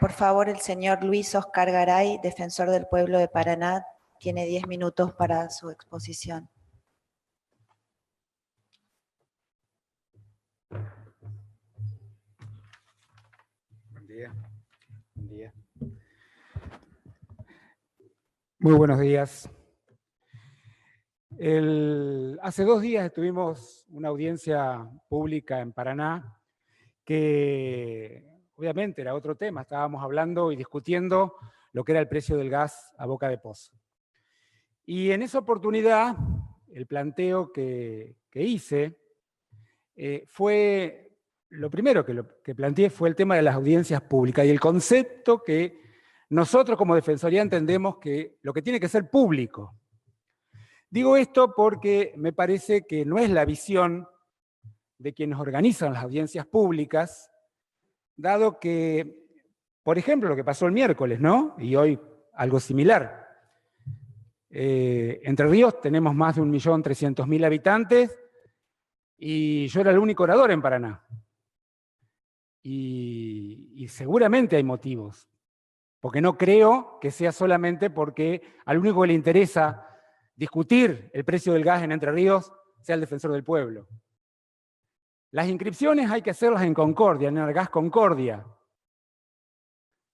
Por favor, el señor Luis Oscar Garay, defensor del pueblo de Paraná, tiene 10 minutos para su exposición. Buen día. Buen día. Muy buenos días. Hace 2 días tuvimos una audiencia pública en Paraná que obviamente era otro tema. Estábamos hablando y discutiendo lo que era el precio del gas a boca de pozo. Y en esa oportunidad, el planteo que hice fue, lo primero que planteé fue el tema de las audiencias públicas y el concepto que nosotros como Defensoría entendemos que lo que tiene que ser público. Digo esto porque me parece que no es la visión de quienes organizan las audiencias públicas, dado que, por ejemplo, lo que pasó el miércoles, ¿no? Y hoy algo similar. Entre Ríos tenemos más de 1.300.000 habitantes y yo era el único orador en Paraná. Y seguramente hay motivos, porque no creo que sea solamente porque al único que le interesa discutir el precio del gas en Entre Ríos sea el defensor del pueblo. Las inscripciones hay que hacerlas en Concordia, en el Gas Concordia,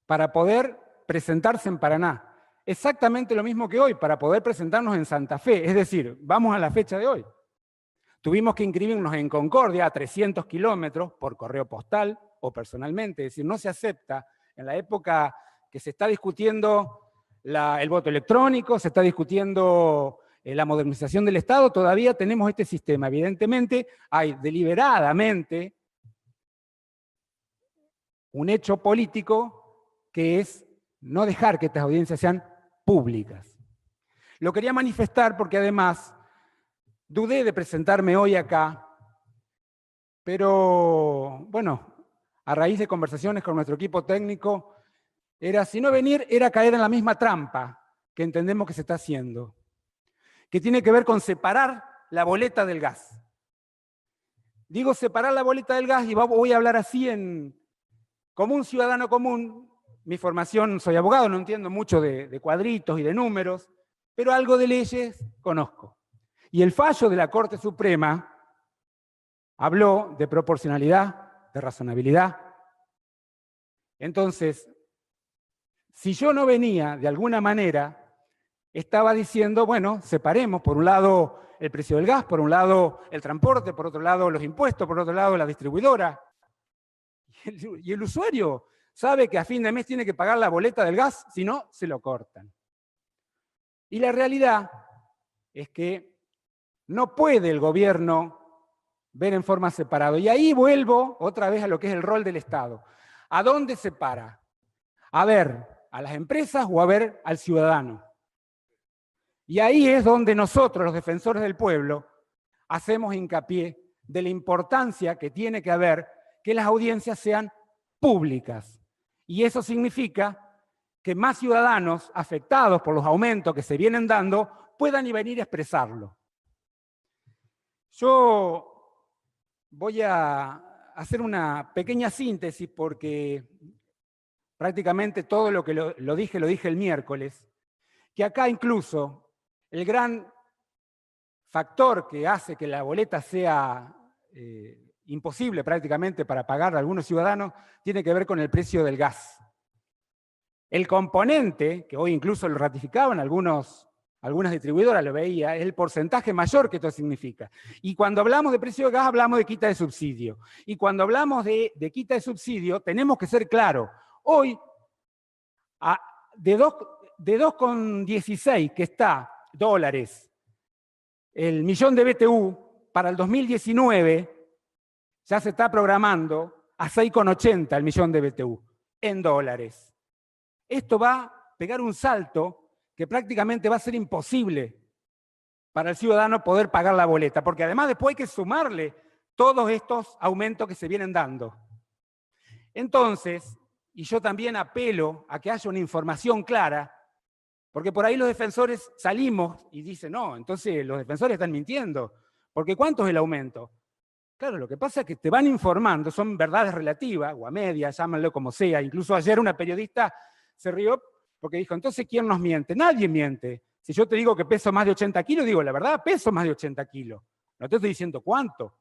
para poder presentarse en Paraná. Exactamente lo mismo que hoy, para poder presentarnos en Santa Fe. Es decir, vamos a la fecha de hoy. Tuvimos que inscribirnos en Concordia a 300 kilómetros por correo postal o personalmente. Es decir, no se acepta en la época que se está discutiendo el voto electrónico, se está discutiendo la modernización del Estado, todavía tenemos este sistema. Evidentemente, hay deliberadamente un hecho político que es no dejar que estas audiencias sean públicas. Lo quería manifestar porque además dudé de presentarme hoy acá, pero bueno, a raíz de conversaciones con nuestro equipo técnico, si no venir, era caer en la misma trampa que entendemos que se está haciendo, que tiene que ver con separar la boleta del gas. Digo separar la boleta del gas y voy a hablar así como un ciudadano común. Mi formación, soy abogado, no entiendo mucho de cuadritos y de números, pero algo de leyes conozco. Y el fallo de la Corte Suprema habló de proporcionalidad, de razonabilidad. Entonces, si yo no venía de alguna manera, estaba diciendo, bueno, separemos por un lado el precio del gas, por un lado el transporte, por otro lado los impuestos, por otro lado la distribuidora. Y el usuario sabe que a fin de mes tiene que pagar la boleta del gas, si no, se lo cortan. Y la realidad es que no puede el gobierno ver en forma separada. Y ahí vuelvo otra vez a lo que es el rol del Estado. ¿A dónde separa? A ver a las empresas o a ver al ciudadano. Y ahí es donde nosotros, los defensores del pueblo, hacemos hincapié de la importancia que tiene que haber que las audiencias sean públicas. Y eso significa que más ciudadanos afectados por los aumentos que se vienen dando puedan venir a expresarlo. Yo voy a hacer una pequeña síntesis porque prácticamente todo lo que lo dije el miércoles, que acá incluso el gran factor que hace que la boleta sea imposible prácticamente para pagar a algunos ciudadanos tiene que ver con el precio del gas. El componente, que hoy incluso lo ratificaban algunas distribuidoras, lo veía, es el porcentaje mayor que esto significa. Y cuando hablamos de precio del gas, hablamos de quita de subsidio. Y cuando hablamos de quita de subsidio, tenemos que ser claros. Hoy, de 2,16 que está dólares, el millón de BTU, para el 2019 ya se está programando a 6,80 el millón de BTU en dólares. Esto va a pegar un salto que prácticamente va a ser imposible para el ciudadano poder pagar la boleta, porque además después hay que sumarle todos estos aumentos que se vienen dando. Entonces, y yo también apelo a que haya una información clara, porque por ahí los defensores salimos y dicen, no, entonces los defensores están mintiendo, porque ¿cuánto es el aumento? Claro, lo que pasa es que te van informando, son verdades relativas, o a medias, llámanlo como sea. Incluso ayer una periodista se rió porque dijo, entonces, ¿quién nos miente? Nadie miente. Si yo te digo que peso más de 80 kilos, digo, la verdad, peso más de 80 kilos. No te estoy diciendo cuánto.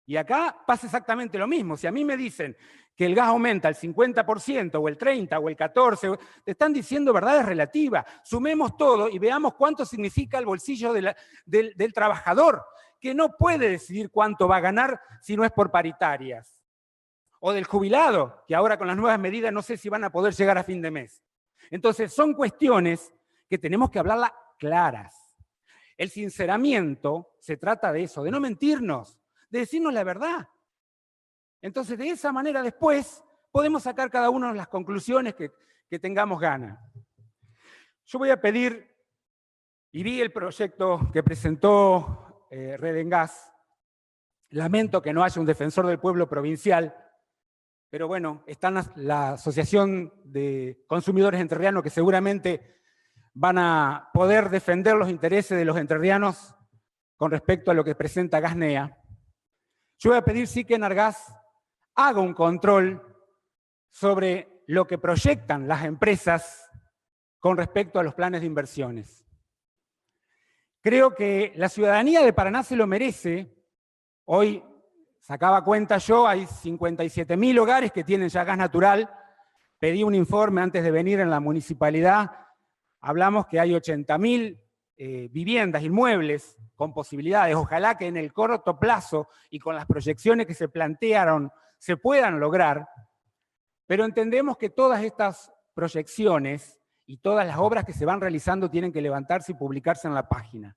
Y acá pasa exactamente lo mismo. Si a mí me dicen que el gas aumenta el 50%, o el 30%, o el 14%, te están diciendo verdades relativas. Sumemos todo y veamos cuánto significa el bolsillo del trabajador, que no puede decidir cuánto va a ganar si no es por paritarias. O del jubilado, que ahora con las nuevas medidas no sé si van a poder llegar a fin de mes. Entonces, son cuestiones que tenemos que hablarlas claras. El sinceramiento se trata de eso, de no mentirnos, de decirnos la verdad. Entonces, de esa manera después podemos sacar cada uno las conclusiones que tengamos ganas. Yo voy a pedir, y vi el proyecto que presentó Red en Gas, lamento que no haya un defensor del pueblo provincial, pero bueno, está la Asociación de Consumidores Entrerrianos que seguramente van a poder defender los intereses de los entrerrianos con respecto a lo que presenta Gasnea. Yo voy a pedir sí que Enargás haga un control sobre lo que proyectan las empresas con respecto a los planes de inversiones. Creo que la ciudadanía de Paraná se lo merece. Hoy sacaba cuenta yo, hay 57.000 hogares que tienen ya gas natural. Pedí un informe antes de venir en la municipalidad. Hablamos que hay 80.000 viviendas, inmuebles con posibilidades. Ojalá que en el corto plazo y con las proyecciones que se plantearon se puedan lograr. Pero entendemos que todas estas proyecciones y todas las obras que se van realizando tienen que levantarse y publicarse en la página.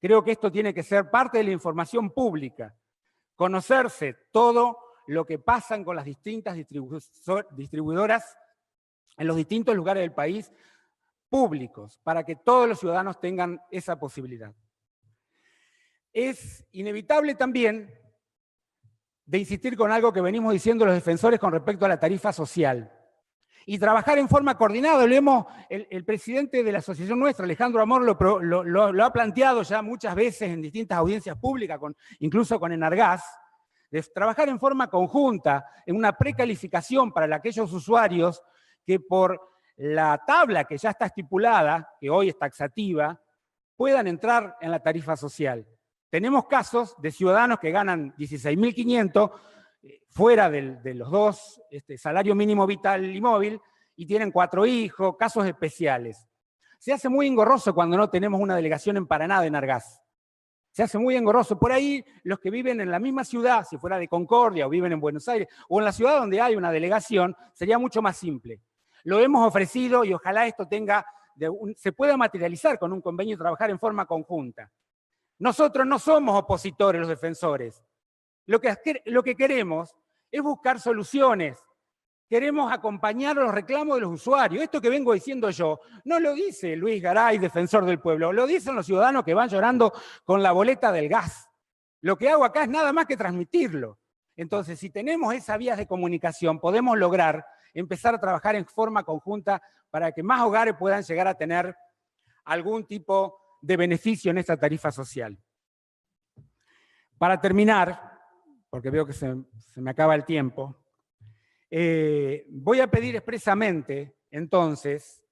Creo que esto tiene que ser parte de la información pública. Conocerse todo lo que pasan con las distintas distribuidoras en los distintos lugares del país públicos, para que todos los ciudadanos tengan esa posibilidad. Es inevitable también de insistir con algo que venimos diciendo los defensores con respecto a la tarifa social y trabajar en forma coordinada. El presidente de la asociación nuestra, Alejandro Amor, lo ha planteado ya muchas veces en distintas audiencias públicas, incluso con Enargás, de trabajar en forma conjunta, en una precalificación para aquellos usuarios que por la tabla que ya está estipulada, que hoy es taxativa, puedan entrar en la tarifa social. Tenemos casos de ciudadanos que ganan 16.500 fuera de los dos, salario mínimo vital y móvil, y tienen 4 hijos, casos especiales. Se hace muy engorroso cuando no tenemos una delegación en Paraná de Enargás. Se hace muy engorroso. Por ahí, los que viven en la misma ciudad, si fuera de Concordia o viven en Buenos Aires, o en la ciudad donde hay una delegación, sería mucho más simple. Lo hemos ofrecido y ojalá esto se pueda materializar con un convenio y trabajar en forma conjunta. Nosotros no somos opositores, los defensores. Lo que queremos es buscar soluciones. Queremos acompañar los reclamos de los usuarios. Esto que vengo diciendo yo, no lo dice Luis Garay, defensor del pueblo, lo dicen los ciudadanos que van llorando con la boleta del gas. Lo que hago acá es nada más que transmitirlo. Entonces, si tenemos esas vías de comunicación, podemos lograr empezar a trabajar en forma conjunta para que más hogares puedan llegar a tener algún tipo de beneficio en esta tarifa social. Para terminar, porque veo que se me acaba el tiempo, voy a pedir expresamente, entonces,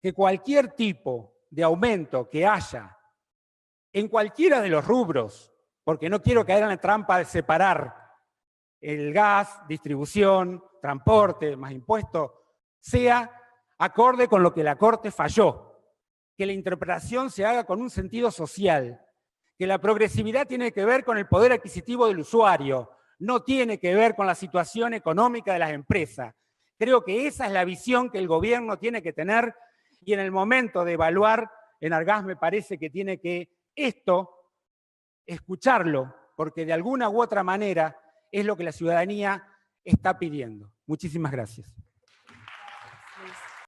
que cualquier tipo de aumento que haya en cualquiera de los rubros, porque no quiero caer en la trampa de separar el gas, distribución, transporte, más impuestos, sea acorde con lo que la Corte falló, que la interpretación se haga con un sentido social, que la progresividad tiene que ver con el poder adquisitivo del usuario, no tiene que ver con la situación económica de las empresas. Creo que esa es la visión que el gobierno tiene que tener y en el momento de evaluar Enargás me parece que tiene que escucharlo, porque de alguna u otra manera es lo que la ciudadanía está pidiendo. Muchísimas gracias.